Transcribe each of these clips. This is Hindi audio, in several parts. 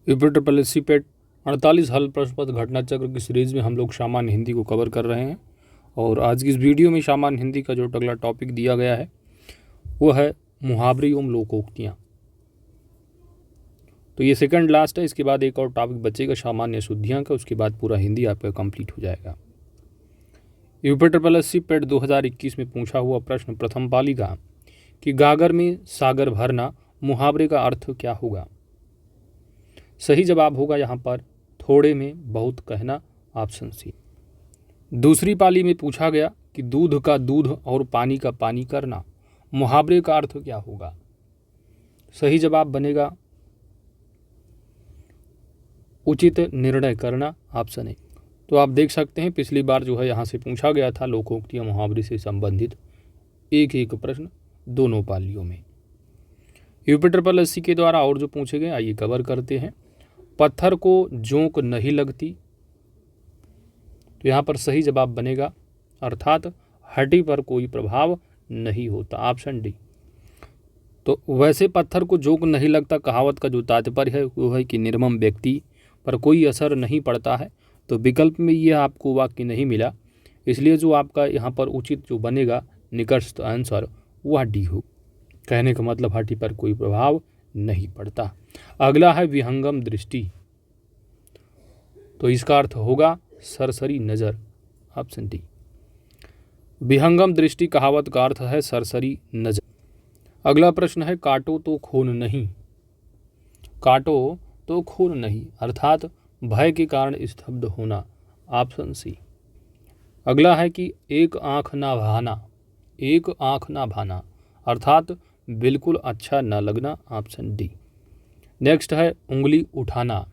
यूपीट्रिपल पेट 48 हल प्रश्न पत्र घटना चक्र की सीरीज में हम लोग सामान्य हिंदी को कवर कर रहे हैं। और आज की इस वीडियो में सामान्य हिंदी का जो अगला टॉपिक दिया गया है वो है मुहावरे एवं लोकोक्तियाँ। तो ये सेकंड लास्ट है, इसके बाद एक और टॉपिक बचेगा सामान्य शुद्धियाँ का, उसके बाद पूरा हिंदी आपका कंप्लीट हो जाएगा। यूपीट्रिपल पेट 2021 में पूछा हुआ प्रश्न प्रथम पाली का कि गागर में सागर भरना मुहावरे का अर्थ क्या होगा। सही जवाब होगा यहाँ पर थोड़े में बहुत कहना, ऑप्शन सी। दूसरी पाली में पूछा गया कि दूध का दूध और पानी का पानी करना मुहावरे का अर्थ क्या होगा। सही जवाब बनेगा उचित निर्णय करना, ऑप्शन ए। तो आप देख सकते हैं पिछली बार जो है यहाँ से पूछा गया था लोकोक्तियाँ मुहावरे से संबंधित एक एक प्रश्न दोनों पालियों में। यूपीट्रिपल के द्वारा और जो पूछे गए आइए कवर करते हैं। पत्थर को जोंक नहीं लगती, तो यहाँ पर सही जवाब बनेगा अर्थात हड्डी पर कोई प्रभाव नहीं होता, ऑप्शन डी। तो वैसे पत्थर को जोंक नहीं लगता कहावत का जो तात्पर्य है वो है कि निर्मम व्यक्ति पर कोई असर नहीं पड़ता है। तो विकल्प में ये आपको वाक्य नहीं मिला, इसलिए जो आपका यहाँ पर उचित जो बनेगा निकटस्थ आंसर वह डी हो। कहने का मतलब हड्डी पर कोई प्रभाव नहीं पड़ता। अगला है विहंगम दृष्टि, तो इसका अर्थ होगा सरसरी नज़र, ऑप्शन डी। विहंगम दृष्टि कहावत का अर्थ है सरसरी नज़र। अगला प्रश्न है काटो तो खून नहीं, काटो तो खून नहीं अर्थात भय के कारण स्तब्ध होना, ऑप्शन सी। अगला है कि एक आँख ना भाना, एक आँख ना भाना अर्थात बिल्कुल अच्छा न लगना, ऑप्शन डी। नेक्स्ट है उंगली उठाना,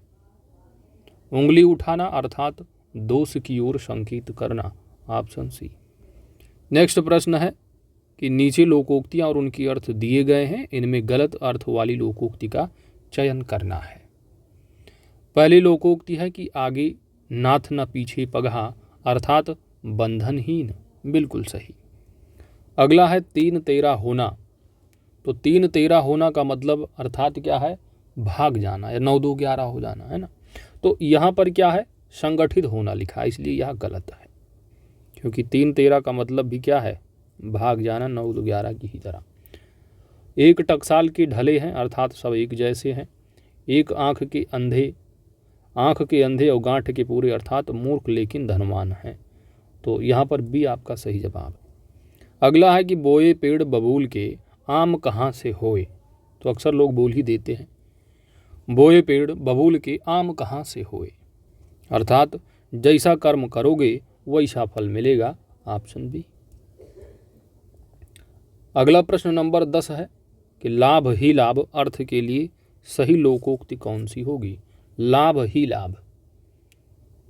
उंगली उठाना अर्थात दोष की ओर संकेत करना, ऑप्शन सी। नेक्स्ट प्रश्न है कि नीचे लोकोक्तियाँ और उनके अर्थ दिए गए हैं, इनमें गलत अर्थ वाली लोकोक्ति का चयन करना है। पहली लोकोक्ति है कि आगे नाथ न पीछे पगहा अर्थात बंधनहीन, बिल्कुल सही। अगला है तीन तेरा होना, तो तीन तेरा होना का मतलब अर्थात क्या है भाग जाना या 9 2 11 हो जाना, है ना। तो यहाँ पर क्या है संगठित होना लिखा है, इसलिए यह गलत है, क्योंकि 3 13 का मतलब भी क्या है भाग जाना 9 2 11 की ही तरह। एक टकसाल के ढले हैं अर्थात सब एक जैसे हैं। एक आँख के अंधे और गांठ के पूरे अर्थात मूर्ख लेकिन धनवान हैं। तो यहाँ पर भी आपका सही जवाब। अगला है कि बोए पेड़ बबूल के आम कहाँ से होए, तो अक्सर लोग बोल ही देते हैं बोए पेड़ बबूल के आम कहाँ से होए अर्थात जैसा कर्म करोगे वैसा फल मिलेगा, ऑप्शन बी। अगला प्रश्न नंबर 10 है कि लाभ ही लाभ अर्थ के लिए सही लोकोक्ति कौन सी होगी। लाभ ही लाभ,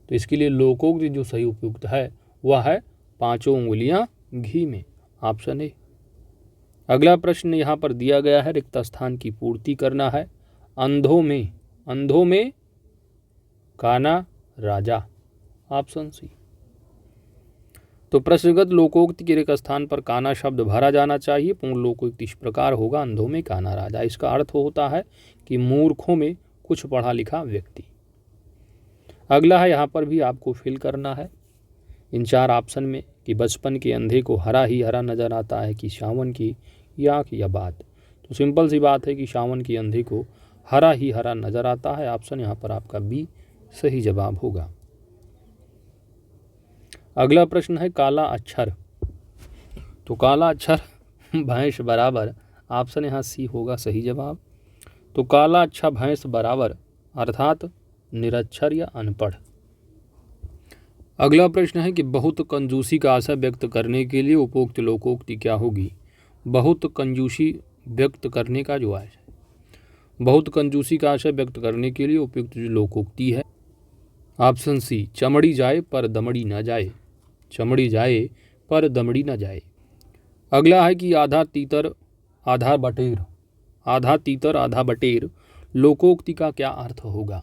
तो इसके लिए लोकोक्ति जो सही उपयुक्त है वह है पांचों उंगलियां घी में, ऑप्शन ए। अगला प्रश्न यहाँ पर दिया गया है रिक्त स्थान की पूर्ति करना है। अंधों में काना राजा, ऑप्शन सी। तो प्रश्नगत लोकोक्ति के रिक्त स्थान पर काना शब्द भरा जाना चाहिए। पूर्ण लोकोक्ति इस प्रकार होगा अंधों में काना राजा। इसका अर्थ होता है कि मूर्खों में कुछ पढ़ा लिखा व्यक्ति। अगला है यहाँ पर भी आपको फिल करना है इन 4 ऑप्शन में कि बचपन के अंधे को हरा ही हरा नज़र आता है कि सावन की आँख या बात। तो सिंपल सी बात है कि सावन के अंधे को हरा ही हरा नज़र आता है, ऑप्शन यहाँ पर आपका बी सही जवाब होगा। अगला प्रश्न है काला अक्षर, तो काला अक्षर भैंस बराबर, ऑप्शन यहाँ सी होगा सही जवाब। तो काला अच्छा भैंस बराबर अर्थात निरक्षर या अनपढ़। अगला प्रश्न है कि बहुत कंजूसी का आशा व्यक्त करने के लिए उपरोक्त लोकोक्ति क्या होगी। बहुत कंजूसी व्यक्त करने का जो आशय, बहुत कंजूसी का आशय व्यक्त करने के लिए उपयुक्त जो लोकोक्ति है ऑप्शन सी चमड़ी जाए पर दमड़ी न जाए, चमड़ी जाए पर दमड़ी न जाए। अगला है कि आधा तीतर आधा बटेर, आधा तीतर आधा बटेर लोकोक्ति का क्या अर्थ होगा।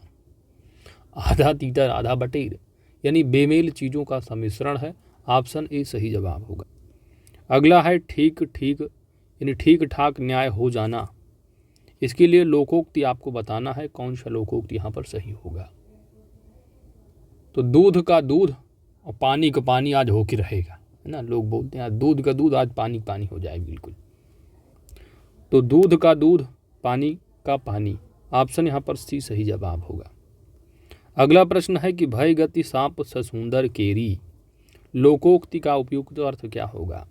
आधा तीतर आधा बटेर यानी बेमेल चीज़ों का सम्मिश्रण है, ऑप्शन ए सही जवाब होगा। अगला है ठीक ठीक यानी ठीक ठाक न्याय हो जाना, इसके लिए लोकोक्ति आपको बताना है, कौन सा लोकोक्ति यहाँ पर सही होगा। तो दूध का दूध और पानी का पानी आज होके रहेगा, है ना। लोग बोलते हैं दूध का दूध आज पानी पानी हो जाए, बिल्कुल। तो दूध का दूध, पानी का पानी, ऑप्शन यहाँ पर सी सही जवाब होगा। अगला प्रश्न है कि भय गति सांप ससुंदर केरी, लोकोक्ति का उपयुक्त अर्थ क्या होगा।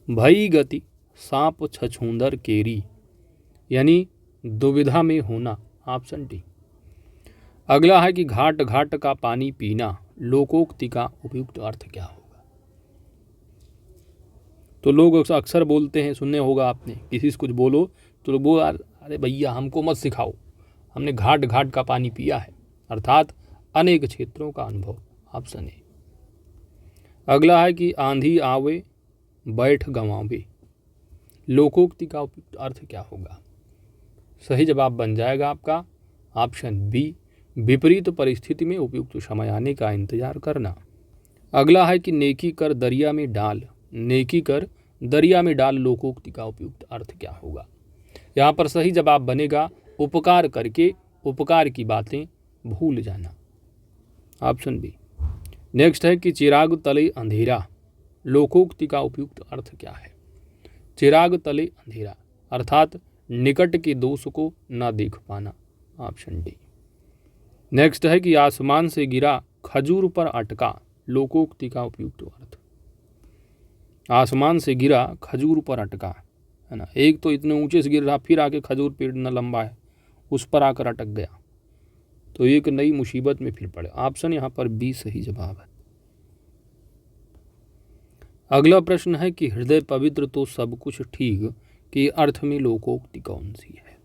भय गति सांप छछूंदर केरी, यानी दुविधा में होना, ऑप्शन डी। अगला है कि घाट घाट का पानी पीना, लोकोक्ति का उपयुक्त अर्थ क्या होगा। तो लोग अक्सर बोलते हैं, सुनने होगा आपने, किसी से कुछ बोलो तो लोग बोल, अरे भैया हमको मत सिखाओ, हमने घाट घाट का पानी पिया है, अर्थात अनेक क्षेत्रों का अनुभव, ऑप्शन ए। अगला है कि आंधी आवे बैठ गंवावे, लोकोक्ति का उपयुक्त अर्थ क्या होगा। सही जवाब बन जाएगा आपका ऑप्शन बी, विपरीत परिस्थिति में उपयुक्त समय आने का इंतजार करना। अगला है कि नेकी कर दरिया में डाल, नेकी कर दरिया में डाल, लोकोक्ति का उपयुक्त अर्थ क्या होगा। यहाँ पर सही जवाब बनेगा उपकार करके उपकार की बातें भूल जाना, ऑप्शन बी। नेक्स्ट है कि चिराग तले अंधेरा, लोकोक्ति का उपयुक्त अर्थ क्या है। चिराग तले अंधेरा अर्थात निकट के दोष को न देख पाना, ऑप्शन डी। नेक्स्ट है कि आसमान से गिरा खजूर पर अटका, लोकोक्ति का उपयुक्त अर्थ। आसमान से गिरा खजूर पर अटका, है ना। एक तो इतने ऊंचे से गिर रहा, फिर आके खजूर पेड़ न लंबा है, उस पर आकर अटक गया, तो एक नई मुसीबत में फिर पड़े, ऑप्शन यहाँ पर बी सही जवाब है। अगला प्रश्न है कि हृदय पवित्र तो सब कुछ ठीक के अर्थ में लोकोक्ति कौन सी है।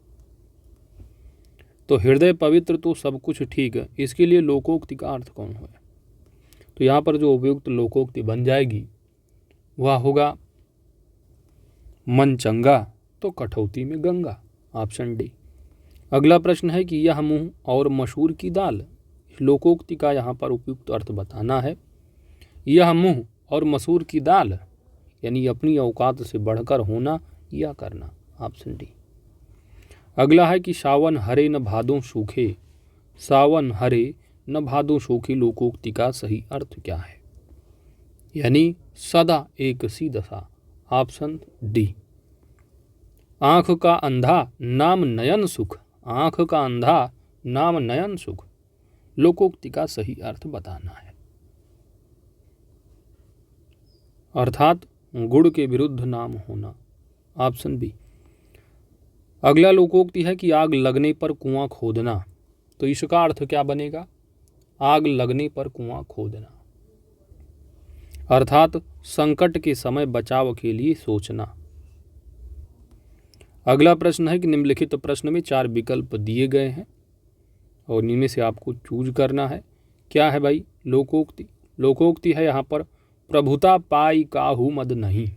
तो हृदय पवित्र तो सब कुछ ठीक है, इसके लिए लोकोक्ति का अर्थ कौन है। तो यहाँ पर जो उपयुक्त लोकोक्ति बन जाएगी वह होगा मन चंगा तो कठौती में गंगा, ऑप्शन डी। अगला प्रश्न है कि यह मुंह और मसूर की दाल, लोकोक्ति का यहाँ पर उपयुक्त अर्थ बताना है। यह मुंह और मसूर की दाल यानी अपनी औकात से बढ़कर होना या करना, ऑप्शन डी। अगला है कि सावन हरे न भादों सूखे, सावन हरे न भादों सूखे, लोकोक्ति का सही अर्थ क्या है। यानी सदा एक सी दशा, ऑप्शन डी। आँख का अंधा नाम नयन सुख, आँख का अंधा नाम नयन सुख, लोकोक्ति का सही अर्थ बताना है। अर्थात गुड़ के विरुद्ध नाम होना, ऑप्शन बी। अगला लोकोक्ति है कि आग लगने पर कुआं खोदना, तो इसका अर्थ क्या बनेगा। आग लगने पर कुआं खोदना अर्थात संकट के समय बचाव के लिए सोचना। अगला प्रश्न है कि निम्नलिखित प्रश्न में 4 विकल्प दिए गए हैं और इनमें से आपको चूज करना है। क्या है भाई लोकोक्ति। लोकोक्ति है यहाँ पर प्रभुता पाई काहू मद नहीं,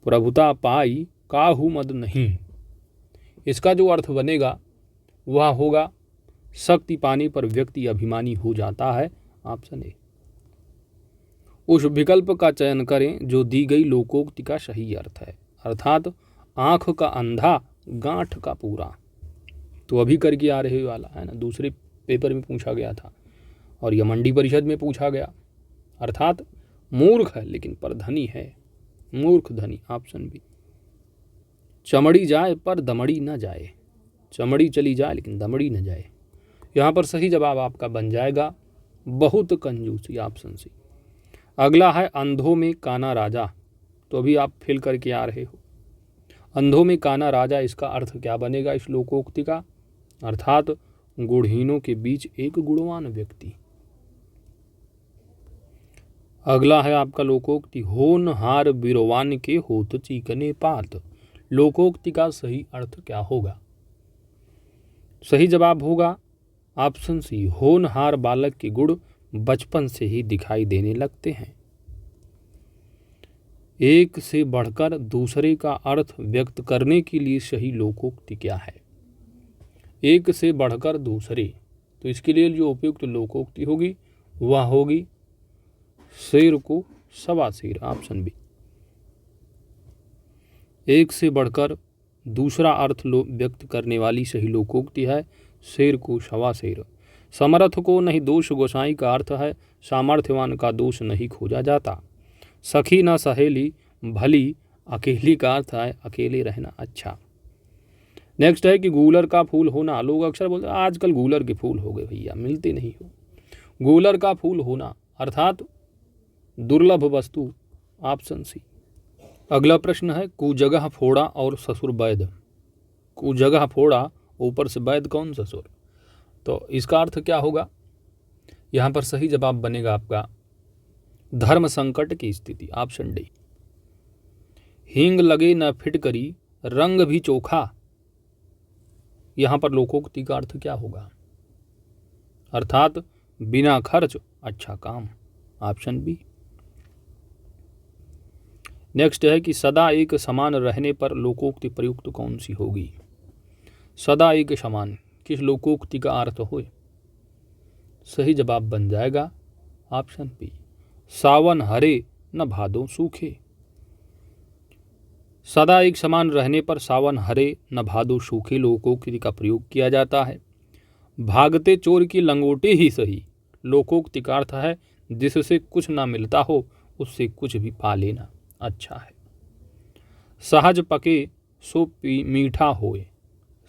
प्रभुता पाई काहू मद नहीं। इसका जो अर्थ बनेगा वह होगा शक्ति पाने पर व्यक्ति अभिमानी हो जाता है, ऑप्शन ए। उस विकल्प का चयन करें जो दी गई लोकोक्ति का सही अर्थ है, अर्थात आँख का अंधा गांठ का पूरा। तो अभी करके आ रहे वाला है ना, दूसरे पेपर में पूछा गया था और यह मंडी परिषद में पूछा गया। अर्थात मूर्ख है लेकिन पर धनी है, मूर्ख धनी, ऑप्शन बी। चमड़ी जाए पर दमड़ी न जाए, चमड़ी चली जाए लेकिन दमड़ी न जाए। यहाँ पर सही जवाब आपका बन जाएगा बहुत कंजूसी, ऑप्शन सी। अगला है अंधों में काना राजा, तो अभी आप फिल करके आ रहे हो। अंधों में काना राजा, इसका अर्थ क्या बनेगा इस लोकोक्ति का, अर्थात गुणहीनों के बीच एक गुणवान व्यक्ति। अगला है आपका लोकोक्ति होनहार बिरवान के होत चीकने पात, लोकोक्ति का सही अर्थ क्या होगा। सही जवाब होगा ऑप्शन सी, होनहार बालक के गुण बचपन से ही दिखाई देने लगते हैं। एक से बढ़कर दूसरे का अर्थ व्यक्त करने के लिए सही लोकोक्ति क्या है। एक से बढ़कर दूसरे, तो इसके लिए जो उपयुक्त लोकोक्ति होगी वह होगी शेर को सवा शेर, ऑप्शन बी। एक से बढ़कर दूसरा अर्थ व्यक्त करने वाली सही लोकोक्ति है शेर को सवा शेर। समर्थ को नहीं दोष गोसाई का अर्थ है सामर्थ्यवान का दोष नहीं खोजा जाता। सखी न सहेली भली अकेली का अर्थ है अकेले रहना अच्छा। नेक्स्ट है कि गूलर का फूल होना। लोग अक्सर बोलते हैं आजकल गूलर के फूल हो गए भैया, मिलते नहीं हो। गूलर का फूल होना अर्थात दुर्लभ वस्तु, ऑप्शन सी। अगला प्रश्न है कुजगह फोड़ा और ससुर वैद। कुजगह फोड़ा ऊपर से वैद कौन ससुर, तो इसका अर्थ क्या होगा। यहाँ पर सही जवाब बनेगा आपका धर्म संकट की स्थिति, ऑप्शन डी। हींग लगे न फिटकरी रंग भी चोखा, यहाँ पर लोकोक्ति का अर्थ क्या होगा, अर्थात बिना खर्च अच्छा काम, ऑप्शन बी। नेक्स्ट है कि सदा एक समान रहने पर लोकोक्ति प्रयुक्त कौन सी होगी। सदा एक समान किस लोकोक्ति का अर्थ हो, सही जवाब बन जाएगा ऑप्शन बी सावन हरे न भादो सूखे। सदा एक समान रहने पर सावन हरे न भादो सूखे लोकोक्ति का प्रयोग किया जाता है। भागते चोर की लंगोटी ही सही लोकोक्ति का अर्थ है जिससे कुछ ना मिलता हो उससे कुछ भी पा लेना अच्छा है। सहज पके सो मीठा होए,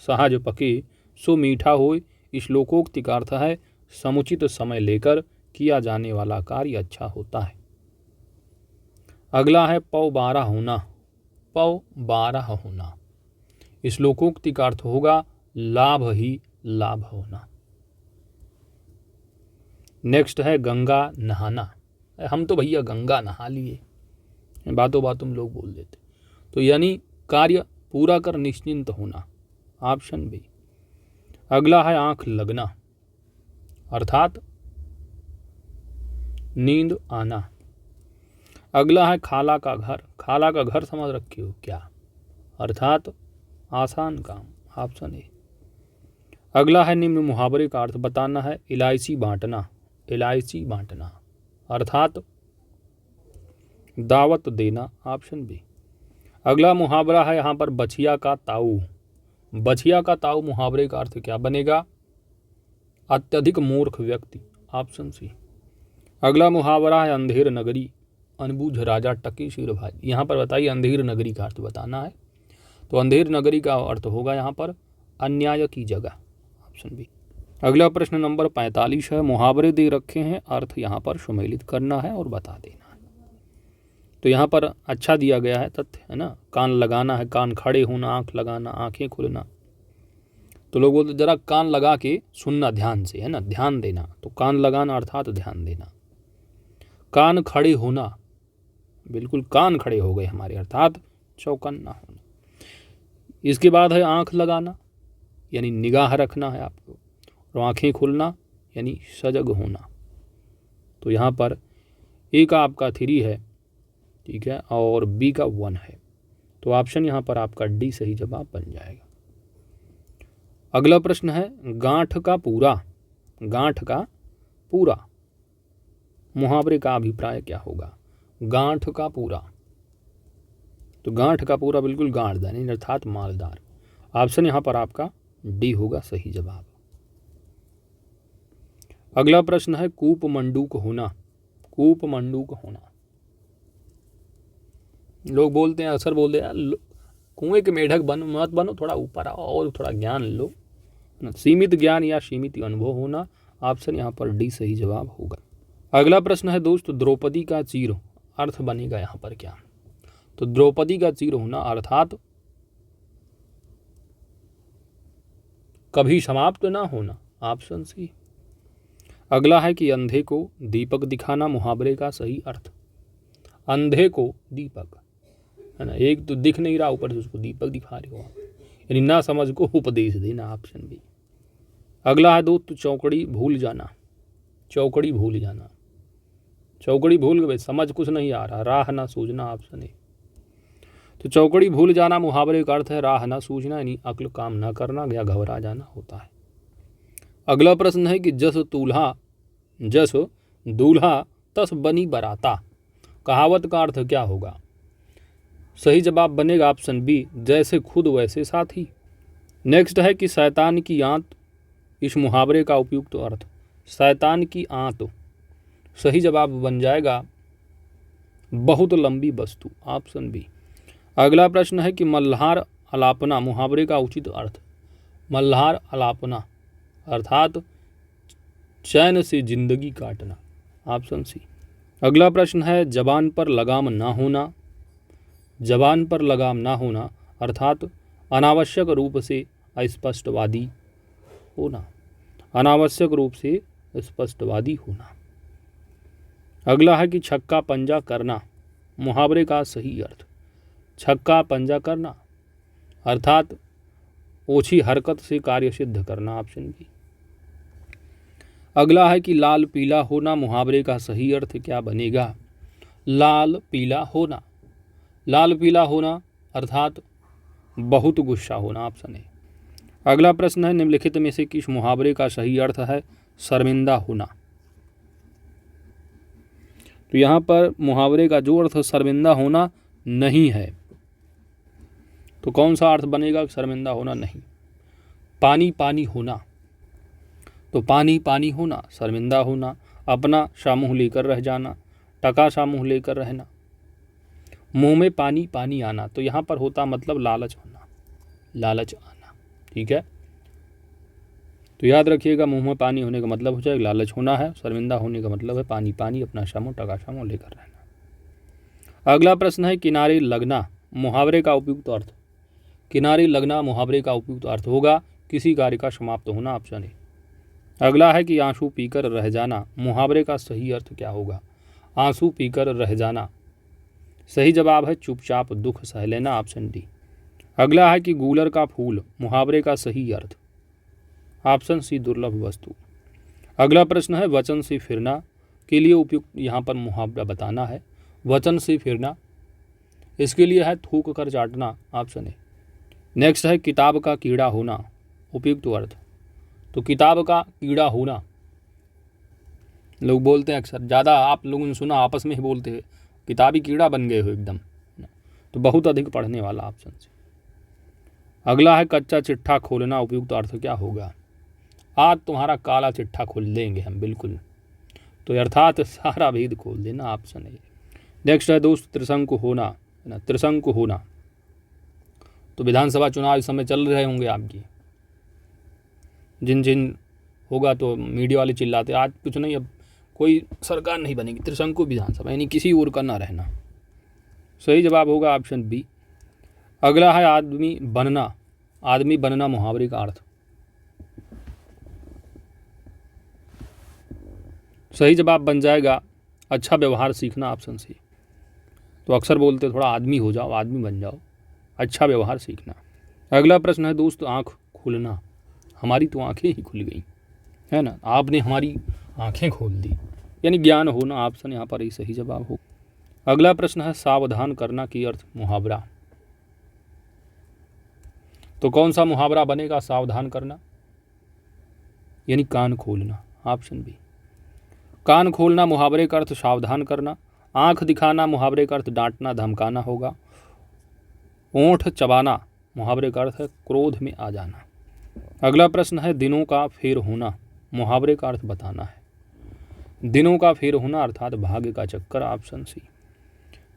सहज पके सो मीठा होए इस लोकोक्ति का अर्थ है समुचित समय लेकर किया जाने वाला कार्य अच्छा होता है। अगला है पौ 12 होना। पौ 12 होना इस लोकोक्ति का अर्थ होगा लाभ ही लाभ होना। नेक्स्ट है गंगा नहाना। हम तो भैया गंगा नहा लिए, बातों बातों में लोग बोल देते, तो यानी कार्य पूरा कर निश्चिंत होना, ऑप्शन बी। अगला है आंख लगना अर्थात नींद आना। अगला है खाला का घर। खाला का घर समझ रखे हो क्या, अर्थात आसान काम, ऑप्शन ए। अगला है निम्न मुहावरे का अर्थ बताना है। इलायची बांटना, इलायची बांटना अर्थात दावत देना, ऑप्शन बी। अगला मुहावरा है यहाँ पर बछिया का ताऊ। बछिया का ताऊ मुहावरे का अर्थ क्या बनेगा, अत्यधिक मूर्ख व्यक्ति, ऑप्शन सी। अगला मुहावरा है अंधेर नगरी अनबूझ राजा टके सिर भाई। यहाँ पर बताइए अंधेर नगरी का अर्थ बताना है, तो अंधेर नगरी का अर्थ होगा यहाँ पर अन्याय की जगह, ऑप्शन बी। अगला प्रश्न नंबर 45 है। मुहावरे दे रखे हैं, अर्थ यहाँ पर सुमेलित करना है और बता देना है। तो यहाँ पर अच्छा दिया गया है तथ्य है ना, कान लगाना है, कान खड़े होना, आंख लगाना, आंखें खुलना। तो लोग बोलते जरा कान लगा के सुनना ध्यान से, है ना, ध्यान देना। तो कान लगाना अर्थात ध्यान देना। कान खड़े होना, बिल्कुल कान खड़े हो गए हमारे, अर्थात चौकन्ना होना। इसके बाद है आंख लगाना यानी निगाह रखना है आपको, और आंखें खुलना यानी सजग होना। तो यहाँ पर ए का आपका 3 है, ठीक है, और बी का 1 है। तो ऑप्शन यहाँ पर आपका डी सही जवाब बन जाएगा। अगला प्रश्न है गांठ का पूरा। गांठ का पूरा मुहावरे का अभिप्राय क्या होगा, गांठ का पूरा। तो गांठ का पूरा बिल्कुल गांठदार यानी अर्थात मालदार। ऑप्शन यहाँ पर आपका डी होगा सही जवाब। अगला प्रश्न है कूप मंडूक होना। कूप मंडूक होना, लोग बोलते हैं, अक्सर बोलते हैं कुएं के मेढक बनो मत बनो, थोड़ा ऊपर आओ और थोड़ा ज्ञान लो। सीमित ज्ञान या सीमित अनुभव होना, ऑप्शन यहाँ पर डी सही जवाब होगा। अगला प्रश्न है दोस्त द्रौपदी का चीर, अर्थ बनेगा यहाँ पर क्या। तो द्रौपदी का चीर होना अर्थात कभी समाप्त ना होना, ऑप्शन सी। अगला है कि अंधे को दीपक दिखाना, मुहावरे का सही अर्थ। अंधे को दीपक, है ना, एक तो दिख नहीं रहा ऊपर से उसको दीपक दिखा रहे हो आप, यानी ना समझ को उपदेश देना, ऑप्शन बी। अगला है दोस्त चौकड़ी भूल जाना। चौकड़ी भूल जाना, चौकड़ी भूल गए, समझ कुछ नहीं आ रहा, राह ना सूझना, ऑप्शन ए। तो चौकड़ी भूल जाना मुहावरे का अर्थ है राह ना सूझना यानी अक्ल काम ना करना या घबरा जाना होता है। अगला प्रश्न है कि जस दूल्हा तस बनी बराता, कहावत का अर्थ क्या होगा। सही जवाब बनेगा ऑप्शन बी, जैसे खुद वैसे साथी। नेक्स्ट है कि शैतान की आंत, इस मुहावरे का उपयुक्त अर्थ। शैतान की आंत, सही जवाब बन जाएगा बहुत लंबी वस्तु, ऑप्शन बी। अगला प्रश्न है कि मल्हार अलापना मुहावरे का उचित अर्थ। मल्हार अलापना अर्थात चैन से जिंदगी काटना, ऑप्शन सी। अगला प्रश्न है जबान पर लगाम ना होना। जबान पर लगाम ना होना अर्थात अनावश्यक रूप से अस्पष्टवादी होना। अनावश्यक रूप से स्पष्टवादी होना। अगला है कि छक्का पंजा करना मुहावरे का सही अर्थ। छक्का पंजा करना अर्थात ओछी हरकत से कार्य सिद्ध करना, ऑप्शन बी। अगला है कि लाल पीला होना मुहावरे का सही अर्थ क्या बनेगा। लाल पीला होना, लाल पीला होना अर्थात बहुत गुस्सा होना, ऑप्शन ए। अगला प्रश्न है निम्नलिखित में से किस मुहावरे का सही अर्थ है शर्मिंदा होना। तो यहाँ पर मुहावरे का जो अर्थ शर्मिंदा होना नहीं है, तो कौन सा अर्थ बनेगा शर्मिंदा होना नहीं। पानी पानी होना, तो पानी पानी होना शर्मिंदा होना। अपना सा मुँह लेकर रह जाना, टका सा मुँह लेकर रहना। मुंह में पानी पानी आना, तो यहाँ पर होता मतलब लालच होना, लालच आना, ठीक है। तो याद रखिएगा मुंह में पानी होने का मतलब हो जाएगा लालच होना है, शर्मिंदा होने का मतलब है पानी पानी, अपना शामो टका शामो लेकर रहना। अगला प्रश्न है किनारे लगना मुहावरे का उपयुक्त अर्थ। किनारे लगना मुहावरे का उपयुक्त अर्थ होगा किसी कार्य का समाप्त होना, ऑप्शन ए। अगला है कि आंसू पीकर रह जाना मुहावरे का सही अर्थ क्या होगा। आंसू पीकर रह जाना, सही जवाब है चुपचाप दुख सह लेना, ऑप्शन डी। अगला है कि गूलर का फूल मुहावरे का सही अर्थ, ऑप्शन सी दुर्लभ वस्तु। अगला प्रश्न है वचन से फिरना के लिए उपयुक्त यहाँ पर मुहावरा बताना है। वचन से फिरना, इसके लिए है थूक कर चाटना, ऑप्शन ए। नेक्स्ट है किताब का कीड़ा होना उपयुक्त अर्थ। तो किताब का कीड़ा होना लोग बोलते हैं अक्सर, ज़्यादा आप लोगों ने सुना आपस में ही बोलते हैं किताबी कीड़ा बन गए हो एकदम, तो बहुत अधिक पढ़ने वाला, ऑप्शन से। अगला है कच्चा चिट्ठा खोलना उपयुक्त अर्थ क्या होगा। आज तुम्हारा काला चिट्ठा खोल देंगे हम, बिल्कुल, तो अर्थात सारा भेद खोल देना, ऑप्शन है। नेक्स्ट है दोस्त त्रिशंकु होना, है ना, त्रिशंकु होना। तो विधानसभा चुनाव इस समय चल रहे होंगे आपकी, जिन जिन होगा तो मीडिया वाले चिल्लाते आज कुछ नहीं, अब कोई सरकार नहीं बनेगी, त्रिशंकु विधानसभा, यानी किसी और का ना रहना। सही जवाब होगा ऑप्शन बी। अगला है आदमी बनना, आदमी बनना मुहावरे का अर्थ। सही जवाब बन जाएगा अच्छा व्यवहार सीखना, ऑप्शन सी। तो अक्सर बोलते थोड़ा आदमी हो जाओ, आदमी बन जाओ, अच्छा व्यवहार सीखना। अगला प्रश्न है दोस्त आँख खुलना। हमारी तो आँखें ही खुल गई, है ना, आपने हमारी आँखें खोल दी, यानी ज्ञान होना, ऑप्शन यहाँ पर ही सही जवाब हो। अगला प्रश्न है सावधान करना की अर्थ मुहावरा। तो कौन सा मुहावरा बनेगा सावधान करना, यानी कान खोलना, ऑप्शन बी। कान खोलना मुहावरे का अर्थ सावधान करना। आंख दिखाना मुहावरे का अर्थ डांटना धमकाना होगा। ओंठ चबाना मुहावरे का अर्थ है क्रोध में आ जाना। अगला प्रश्न है दिनों का फेर होना मुहावरे का अर्थ बताना है। दिनों का फेर होना अर्थात भाग्य का चक्कर, ऑप्शन सी।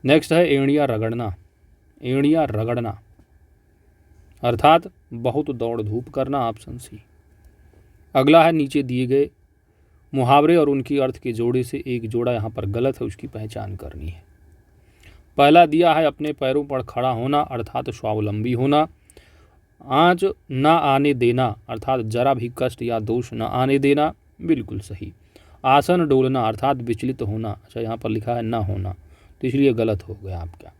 नेक्स्ट है एड़ियाँ रगड़ना। एड़ियाँ रगड़ना अर्थात बहुत दौड़ धूप करना, ऑप्शन सी। अगला है नीचे दिए गए मुहावरे और उनकी अर्थ के जोड़े से एक जोड़ा यहाँ पर गलत है, उसकी पहचान करनी है। पहला दिया है अपने पैरों पर खड़ा होना अर्थात स्वावलंबी होना। आँच न आने देना अर्थात जरा भी कष्ट या दोष न आने देना, बिल्कुल सही। आसन डोलना अर्थात विचलित होना, अच्छा यहाँ पर लिखा है ना होना, तो इसलिए गलत हो गया आपका,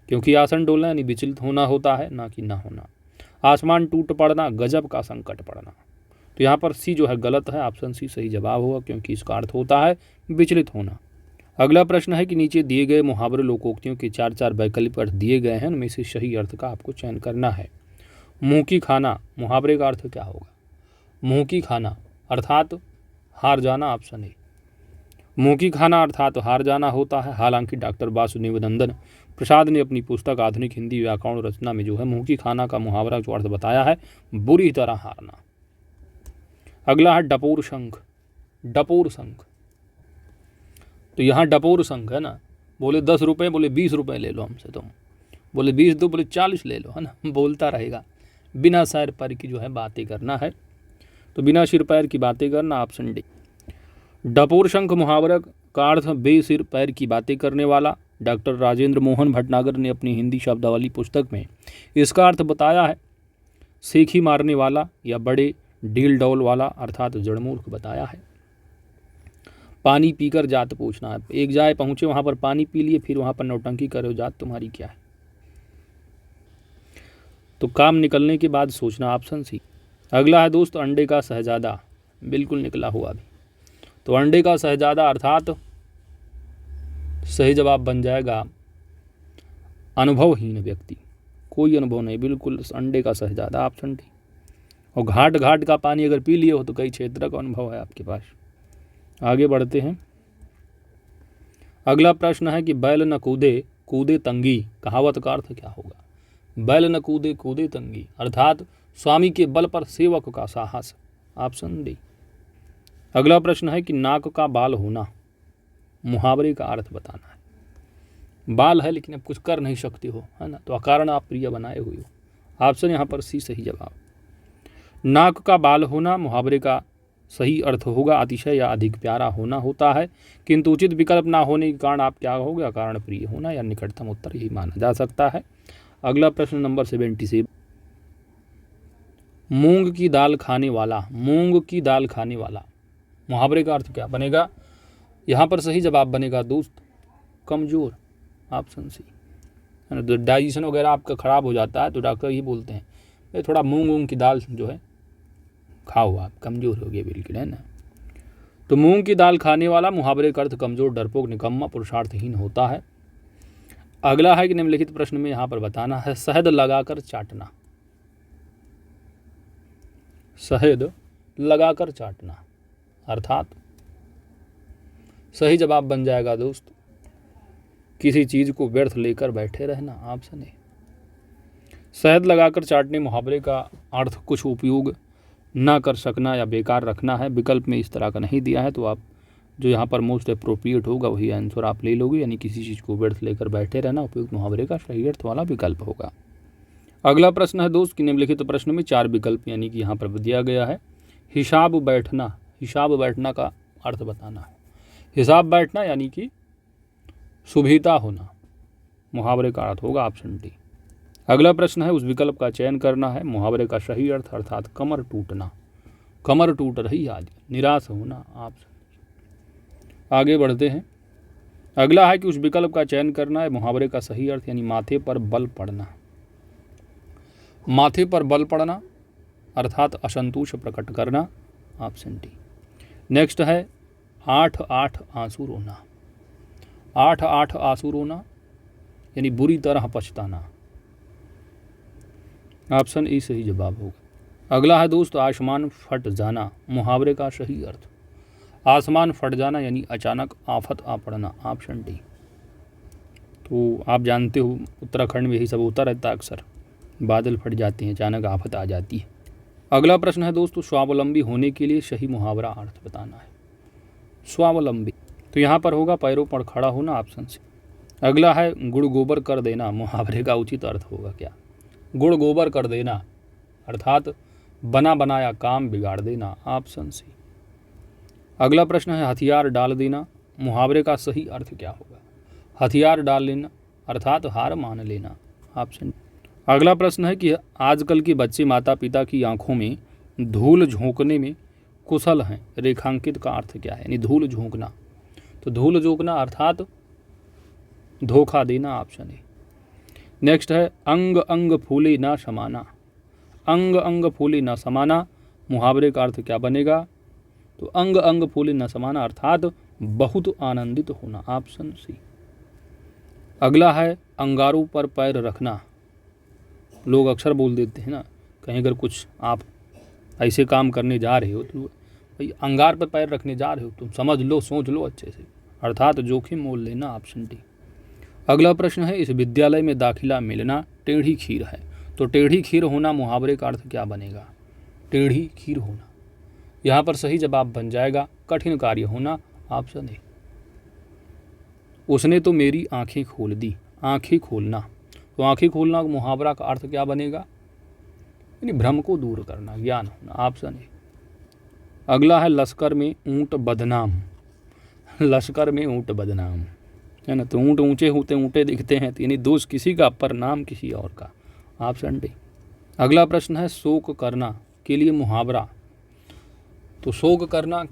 क्योंकि आसन डोलना यानी विचलित होना होता है, ना कि ना होना। आसमान टूट पड़ना गजब का संकट पड़ना, तो यहाँ पर सी जो है गलत है, ऑप्शन सी सही जवाब होगा, क्योंकि इसका अर्थ होता है विचलित होना। अगला प्रश्न है कि नीचे दिए गए मुहावरे लोकोक्तियों के 4 वैकल्पिक अर्थ दिए गए हैं, उनमें से सही अर्थ का आपको चयन करना है। मुँह की खाना मुहावरे का अर्थ क्या होगा। मुँह की खाना अर्थात हार जाना, ऑप्शन ए। मुँह की खाना अर्थात हार जाना होता है। हालांकि डॉक्टर वासुदेव नंदन प्रसाद ने अपनी पुस्तक आधुनिक हिंदी व्याकरण रचना में जो है मुँह की खाना का मुहावरा जो अर्थ बताया है बुरी तरह हारना। अगला है डपोर शंख। डपोर शंख, तो यहाँ डपोर शंख है ना, बोले 10 रुपये, बोले 20 रुपये ले लो हमसे तुम, बोले 20 दो, बोले 40 ले लो, है ना, बोलता रहेगा। बिना सर पैर की जो है बातें करना है, तो बिना सिर पैर की बातें करना, ऑप्शन डी। डपोर शंख मुहावरा का अर्थ बेसिर पैर की बातें करने वाला। डॉक्टर राजेंद्र मोहन भटनागर ने अपनी हिंदी शब्दावली पुस्तक में इसका अर्थ बताया है सेखी मारने वाला या बड़े डील डौल वाला अर्थात जड़मूर्ख बताया है। पानी पीकर जात पूछना है, एक जाए पहुंचे वहां पर पानी पी लिए, फिर वहां पर नौटंकी करो, जात तुम्हारी क्या है। तो काम निकलने के बाद सोचना, ऑप्शन सी। अगला है दोस्त अंडे का शहजादा, बिल्कुल निकला हुआ भी। तो अंडे का शहजादा अर्थात सही जवाब बन जाएगा अनुभवहीन व्यक्ति, कोई अनुभव नहीं, बिल्कुल अंडे का शहजादा, ऑप्शन डी। और घाट घाट का पानी अगर पी लिए हो तो कई क्षेत्र का अनुभव है आपके पास। आगे बढ़ते हैं। अगला प्रश्न है कि बैल न कूदे कूदे तंगी कहावत का अर्थ क्या होगा। बैल न कूदे कूदे तंगी अर्थात स्वामी के बल पर सेवक का साहस, ऑप्शन डी। अगला प्रश्न है कि नाक का बाल होना मुहावरे का अर्थ बताना है। बाल है लेकिन अब कुछ कर नहीं सकते हो, है ना, तो अकारण आप प्रिय बनाए हुए हो, ऑप्शन यहाँ पर सी सही जवाब। नाक का बाल होना मुहावरे का सही अर्थ होगा अतिशय या अधिक प्यारा होना होता है, किंतु उचित विकल्प ना होने के कारण आप क्या होगा, अकारण प्रिय होना या निकटतम उत्तर यही माना जा सकता है। अगला प्रश्न नंबर 77। मूंग की दाल खाने वाला, मूंग की दाल खाने वाला मुहावरे का अर्थ क्या बनेगा। यहाँ पर सही जवाब बनेगा दोस्त कमज़ोर, ऑप्शन सी, है ना। तो डाइजेशन वगैरह आपका ख़राब हो जाता है तो डॉक्टर ही बोलते हैं भाई थोड़ा मूंग की दाल जो है खाओ, आप कमज़ोर हो गए बिल्कुल, है ना। तो मूंग की दाल खाने वाला मुहावरे का अर्थ कमज़ोर, डरपोक, निकम्मा, पुरुषार्थहीन होता है। अगला है कि निम्नलिखित प्रश्न में यहाँ पर बताना है शहद लगाकर चाटना। शहद लगाकर चाटना अर्थात सही जवाब बन जाएगा दोस्त किसी चीज़ को व्यर्थ लेकर बैठे रहना, ऑप्शन ए। शहद लगाकर चाटने मुहावरे का अर्थ कुछ उपयोग ना कर सकना या बेकार रखना है। विकल्प में इस तरह का नहीं दिया है तो आप जो यहाँ पर मोस्ट अप्रोप्रिएट होगा वही आंसर आप ले लोगे, यानी किसी चीज़ को व्यर्थ लेकर बैठे रहना उपयुक्त मुहावरे का सही अर्थ वाला विकल्प होगा। अगला प्रश्न है दोस्त कि निम्नलिखित प्रश्न में 4 विकल्प यानी कि यहाँ पर दिया गया है हिसाब बैठना, हिसाब बैठना का अर्थ बताना है। हिसाब बैठना यानी कि सुविधा होना मुहावरे का अर्थ होगा, ऑप्शन डी। अगला प्रश्न है उस विकल्प का चयन करना है मुहावरे का सही अर्थ अर्थात कमर टूटना, कमर टूट रही आज, निराश होना, ऑप्शन। आगे बढ़ते हैं। अगला है कि उस विकल्प का चयन करना है मुहावरे का सही अर्थ यानी माथे पर बल पड़ना, माथे पर बल पड़ना अर्थात असंतोष प्रकट करना, ऑप्शन डी। नेक्स्ट है 8-8 आंसू रोना, 8-8 आंसू रोना यानी बुरी तरह पछताना, ऑप्शन ई सही जवाब होगा। अगला है दोस्त आसमान फट जाना मुहावरे का सही अर्थ, आसमान फट जाना यानी अचानक आफत आ पड़ना, ऑप्शन डी। तो आप जानते हो उत्तराखंड में यही सब होता रहता है, अक्सर बादल फट जाते हैं, अचानक आफत आ जाती है। अगला प्रश्न है दोस्तों स्वावलंबी होने के लिए सही मुहावरा अर्थ बताना है। स्वावलंबी तो यहाँ पर होगा पैरों पर खड़ा होना, ऑप्शन सी। अगला है गुड़ गोबर कर देना मुहावरे का उचित अर्थ होगा क्या। गुड़ गोबर कर देना अर्थात बना बनाया काम बिगाड़ देना, ऑप्शन सी। अगला प्रश्न है हथियार डाल देना मुहावरे का सही अर्थ क्या होगा। हथियार डाल लेना अर्थात हार मान लेना, ऑप्शन। अगला प्रश्न है कि आजकल के बच्चे माता पिता की आंखों में धूल झोंकने में कुशल हैं, रेखांकित का अर्थ क्या है, यानी धूल झोंकना। तो धूल झोंकना अर्थात धोखा देना, ऑप्शन है। नेक्स्ट है अंग अंग फूले ना समाना, अंग अंग फूले ना समाना मुहावरे का अर्थ क्या बनेगा। तो अंग अंग फूले न समाना अर्थात बहुत आनंदित होना, ऑप्शन सी। अगला है अंगारों पर पैर रखना, लोग अक्सर बोल देते हैं ना, कहीं अगर कुछ आप ऐसे काम करने जा रहे हो तो भाई अंगार पर पैर रखने जा रहे हो तुम, समझ लो, सोच लो अच्छे से, अर्थात जोखिम मोल लेना, ऑप्शन डी। अगला प्रश्न है, इस विद्यालय में दाखिला मिलना टेढ़ी खीर है। तो टेढ़ी खीर होना मुहावरे का अर्थ क्या बनेगा? टेढ़ी खीर होना। यहाँ पर सही जवाब बन जाएगा कठिन कार्य होना, ऑप्शन ए। उसने तो मेरी आंखें खोल दी, आंखें खोलना। तो आंखें खोलना मुहावरा का अर्थ क्या बनेगा? यानी भ्रम को दूर करना, ज्ञान होना, ऑप्शन ए। अगला है, लश्कर में ऊंट बदनाम। लश्कर में ऊंट बदनाम है ना, तो ऊंट ऊंचे होते ऊंटे दिखते हैं, यानी दोष किसी का पर नाम किसी और का, ऑप्शन डी। अगला प्रश्न है, शोक करना के लिए मुहावरा। तो शोक करना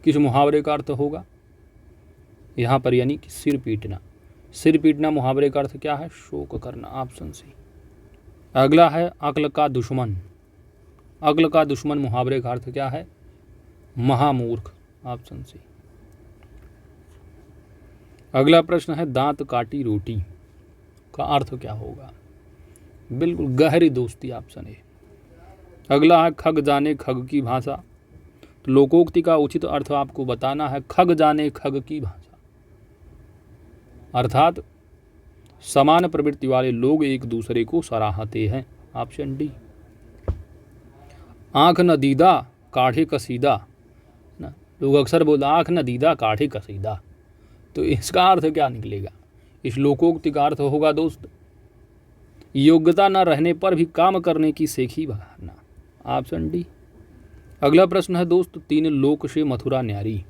किस मुहावरे का अर्थ होगा? यहाँ पर यानी कि सिर पीटना। सिर पीटना मुहावरे का अर्थ क्या है? शोक करना, ऑप्शन सी। अगला है, अक्ल का दुश्मन। अक्ल का दुश्मन मुहावरे का अर्थ क्या है? महामूर्ख, ऑप्शन सी। अगला प्रश्न है, दांत काटी रोटी का अर्थ क्या होगा? बिल्कुल गहरी दोस्ती, ऑप्शन ए। अगला है, खग जाने खग की भाषा। तो लोकोक्ति का उचित अर्थ आपको बताना है, खग जाने खग की भाषा, अर्थात समान प्रवृत्ति वाले लोग एक दूसरे को सराहते हैं, ऑप्शन डी। आंख न दीदा काढ़े कसीदा ना, लोग अक्सर बोलते आंख न दीदा काढ़े कसीदा। तो इसका अर्थ क्या निकलेगा? इस लोकोक्ति का अर्थ होगा दोस्त, योग्यता न रहने पर भी काम करने की सेखी बहारना, ऑप्शन डी। अगला प्रश्न है दोस्त, तीन लोक से मथुरा न्यारी।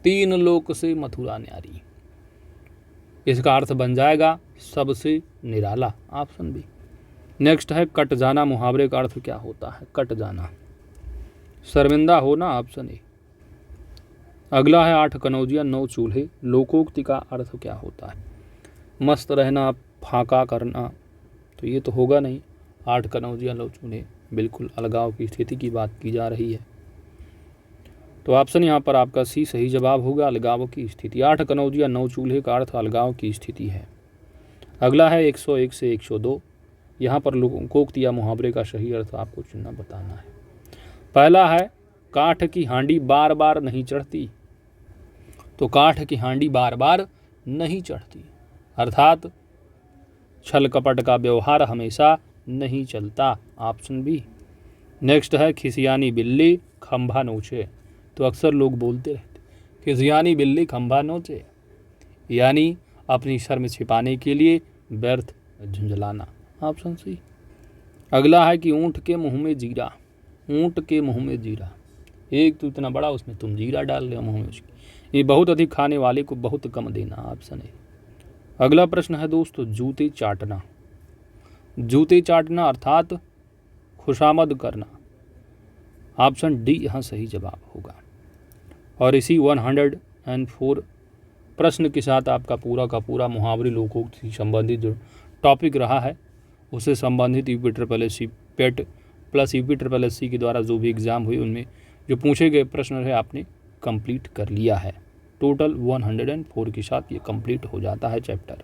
तीन लोक से मथुरा न्यारी, इसका अर्थ बन जाएगा सबसे निराला, ऑप्शन बी। नेक्स्ट है, कट जाना मुहावरे का अर्थ क्या होता है? कट जाना, शर्मिंदा होना, ऑप्शन ए। अगला है, 8 कनौजिया 9 चूल्हे। लोकोक्ति का अर्थ क्या होता है? मस्त रहना, फाका करना। तो ये तो होगा नहीं, 8 कनौजिया 9 चूल्हे, बिल्कुल अलगाव की स्थिति की बात की जा रही है। तो ऑप्शन यहाँ पर आपका सी सही जवाब होगा, अलगाव की स्थिति। 8 कनौजिया 9 चूल्हे का अर्थ अलगाव की स्थिति है। अगला है, 101 से 102। यहाँ पर लोकोक्ति या मुहावरे का सही अर्थ आपको चुनना बताना है। पहला है, काठ की हांडी बार बार नहीं चढ़ती। तो काठ की हांडी बार बार नहीं चढ़ती, अर्थात छल कपट का व्यवहार हमेशा नहीं चलता, ऑप्शन बी। नेक्स्ट है, खिसियानी बिल्ली खंभा नोचे। तो अक्सर लोग बोलते रहते खिसियानी बिल्ली खंभा नोचे, यानी अपनी शर्म छिपाने के लिए व्यर्थ झुंझलाना, ऑप्शन सी। अगला है कि ऊँट के मुंह में जीरा। ऊँट के मुंह में जीरा, एक तो इतना बड़ा उसमें तुम जीरा डाल रहे हो मुंह में उसकी, ये बहुत अधिक खाने वाले को बहुत कम देना, ऑप्शन ए। अगला प्रश्न है दोस्तों, जूते चाटना। जूते चाटना अर्थात खुशामद करना, ऑप्शन डी यहाँ सही जवाब होगा। और इसी 104 प्रश्न के साथ आपका पूरा का पूरा मुहावरे लोकोक्ति से संबंधित जो टॉपिक रहा है उससे संबंधित UPSSC पेट प्लस UPSSC के द्वारा जो भी एग्ज़ाम हुए उनमें जो पूछे गए प्रश्न है आपने कंप्लीट कर लिया है। टोटल 104 के साथ ये कंप्लीट हो जाता है चैप्टर।